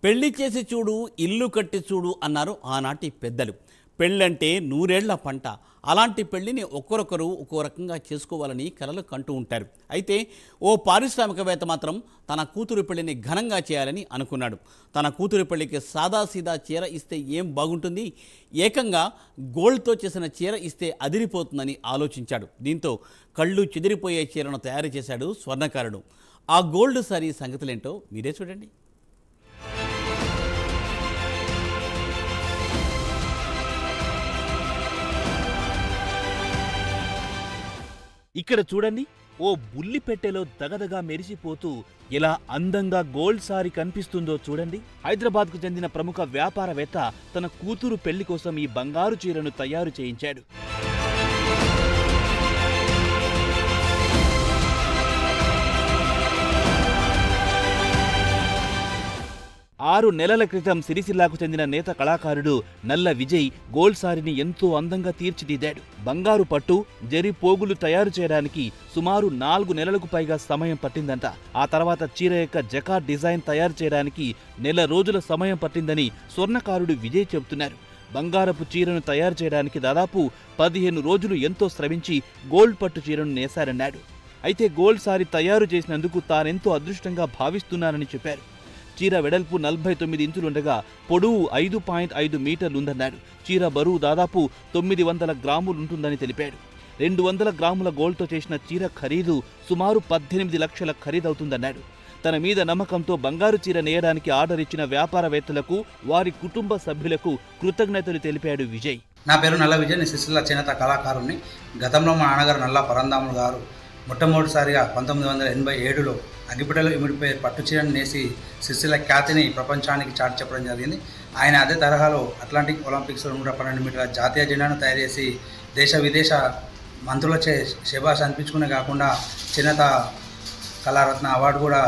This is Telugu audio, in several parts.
పెళ్లి చేసి చూడు ఇల్లు కట్టి చూడు అన్నారు ఆనాటి పెద్దలు. పెళ్ళంటే నూరేళ్ల పంట. అలాంటి పెళ్లిని ఒక్కొక్కరు ఒక్కో రకంగా చేసుకోవాలని కలలు కంటూ ఉంటారు. అయితే ఓ పారిశ్రామికవేత్త మాత్రం తన కూతురు పెళ్లిని ఘనంగా చేయాలని అనుకున్నాడు. తన కూతురు పెళ్లికి సాదాసీదా చీర ఇస్తే ఏం బాగుంటుంది, ఏకంగా గోల్డ్తో చేసిన చీర ఇస్తే అదిరిపోతుందని ఆలోచించాడు. దీంతో కళ్ళు చెదిరిపోయే చీరను తయారు చేశాడు స్వర్ణకారుడు. ఆ గోల్డ్ సారీ సంగతులేంటో మీరే చూడండి. ఇక్కడ చూడండి, ఓ బుల్లి పెట్టెలో దగదగా మెరిసిపోతూ ఎలా అందంగా గోల్డ్ సారీ కనిపిస్తుందో చూడండి. హైదరాబాద్కు చెందిన ప్రముఖ వ్యాపారవేత్త తన కూతురు పెళ్లి కోసం ఈ బంగారు చీరను తయారు చేయించాడు. 6 నెలల క్రితం సిరిసిల్లాకు చెందిన నేత కళాకారుడు నల్ల విజయ్ గోల్డ్ సారీని ఎంతో అందంగా తీర్చిదిద్దాడు. బంగారు పట్టు, జరి పోగులు తయారు చేయడానికి సుమారు 4 నెలలకు పైగా సమయం పట్టిందంట. ఆ తర్వాత చీర యొక్క జకార్డ్ డిజైన్ తయారు చేయడానికి నెల రోజుల సమయం పట్టిందని స్వర్ణకారుడు విజయ్ చెబుతున్నారు. బంగారపు చీరను తయారు చేయడానికి దాదాపు 15 రోజులు ఎంతో శ్రమించి గోల్డ్ పట్టు చీరను నేశారన్నాడు. అయితే గోల్డ్ సారీ తయారు చేసినందుకు తానెంతో అదృష్టంగా భావిస్తున్నానని చెప్పారు. చీర వెడల్పు 49 ఇంచులుండగా పొడవు 5.5 మీటర్లుందన్నాడు. చీర బరువు దాదాపు 900 గ్రాములుంటుందని తెలిపాడు. 200 గ్రాముల గోల్డ్తో చేసిన చీర ఖరీదు సుమారు 18 లక్షల ఖరీదవుతుందన్నాడు. తన మీద నమ్మకంతో బంగారు చీర నేయడానికి ఆర్డర్ ఇచ్చిన వ్యాపారవేత్తలకు, వారి కుటుంబ సభ్యులకు కృతజ్ఞతలు తెలిపాడు విజయ్. నా పేరు నల్ల విజయ్, నేను సిరిసిల్ల చేనేత కళాకారుని. గతంలో మా నాన్నగారు నల్ల పరంధాములు గారు మొట్టమొదటిసారిగా 1987లో అగ్గిపెట్టెలో ఇమిడిపోయే పట్టు చీరను నేసి సిరిసిల్ల ఖ్యాతిని ప్రపంచానికి చాటి చెప్పడం జరిగింది. ఆయన అదే తరహాలో అట్లాంటిక్ ఒలింపిక్స్లో 112 మీటర్ల జాతీయ జెండాను తయారు చేసి దేశ విదేశ మంత్రులచే శభాష్ అనిపించుకునే కాకుండా చేనేత కళారత్న అవార్డు కూడా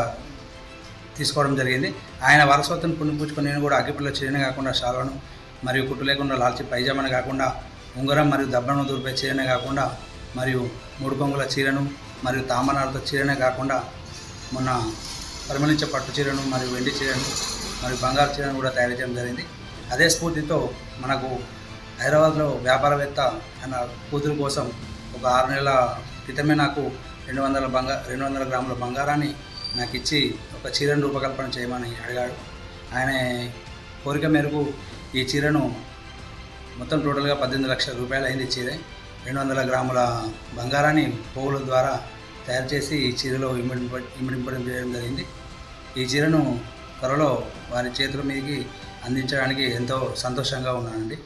తీసుకోవడం జరిగింది. ఆయన వారసత్వం పుణ్యపుచ్చుకొని నేను కూడా అగ్గిపెట్టెలో చీరనే కాకుండా శాలువను మరియు కుట్టు లేకుండా లాల్చి పైజామాని కాకుండా ఉంగరం మరియు దబ్బను దూరిపై చీరనే కాకుండా మరియు 3 కొంగుల చీరను మరియు తామనాలతో చీరనే కాకుండా మొన్న పరిమళించే పట్టు చీరను మరియు వెండి చీరను మరియు బంగారు చీరను కూడా తయారు చేయడం జరిగింది. అదే స్ఫూర్తితో మనకు హైదరాబాద్లో వ్యాపారవేత్త ఆయన కూతురు కోసం ఒక 6 నెలల క్రితమే నాకు 200 గ్రాముల బంగారాన్ని నాకు ఇచ్చి ఒక చీరను రూపకల్పన చేయమని అడిగాడు. ఆయన కోరిక మేరకు ఈ చీరను మొత్తం టోటల్గా 18 లక్షల రూపాయలు అయింది. చీర 200 గ్రాముల బంగారాన్ని పోగుల ద్వారా తయారు చేసి ఈ చీరలో ఇమిడింపడం చేయడం జరిగింది. ఈ చీరను త్వరలో వారి చేతుల మీదకి అందించడానికి ఎంతో సంతోషంగా ఉన్నానండి.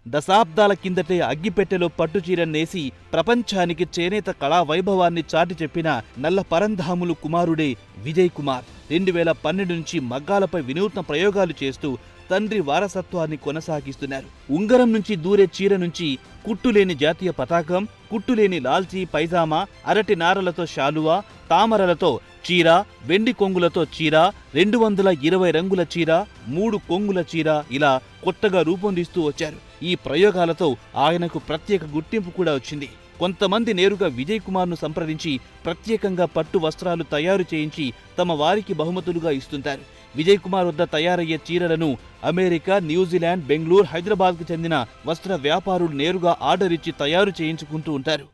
దశాబ్దాల కిందటే అగ్గిపెట్టెలో పట్టుచీర నేసి ప్రపంచానికి చేనేత కళా వైభవాన్ని చాటి చెప్పిన నల్ల పరంధాములు కుమారుడే విజయ్ కుమార్ 2012 నుంచి మగ్గాలపై వినూత్న ప్రయోగాలు చేస్తూ తండ్రి వారసత్వాన్ని కొనసాగిస్తున్నారు. ఉంగరం నుంచి దూరే చీర నుంచి కుట్టులేని జాతీయ పతాకం, కుట్టులేని లాల్చీ పైజామా, అరటి నారలతో శాలువా, తామరలతో చీర, వెండి కొంగులతో చీర, 220 రంగుల చీర, 3 కొంగుల చీర, ఇలా కొత్తగా రూపొందిస్తూ వచ్చారు. ఈ ప్రయోగాలతో ఆయనకు ప్రత్యేక గుర్తింపు కూడా వచ్చింది. కొంతమంది నేరుగా విజయ్ కుమార్ను సంప్రదించి ప్రత్యేకంగా పట్టు వస్త్రాలు తయారు చేయించి తమ వారికి బహుమతులుగా ఇస్తుంటారు. విజయ్ కుమార్ వద్ద తయారయ్యే చీరలను అమెరికా, న్యూజిలాండ్, బెంగళూరు, హైదరాబాద్కు చెందిన వస్త్ర వ్యాపారులు నేరుగా ఆర్డర్ ఇచ్చి తయారు చేయించుకుంటూ ఉంటారు.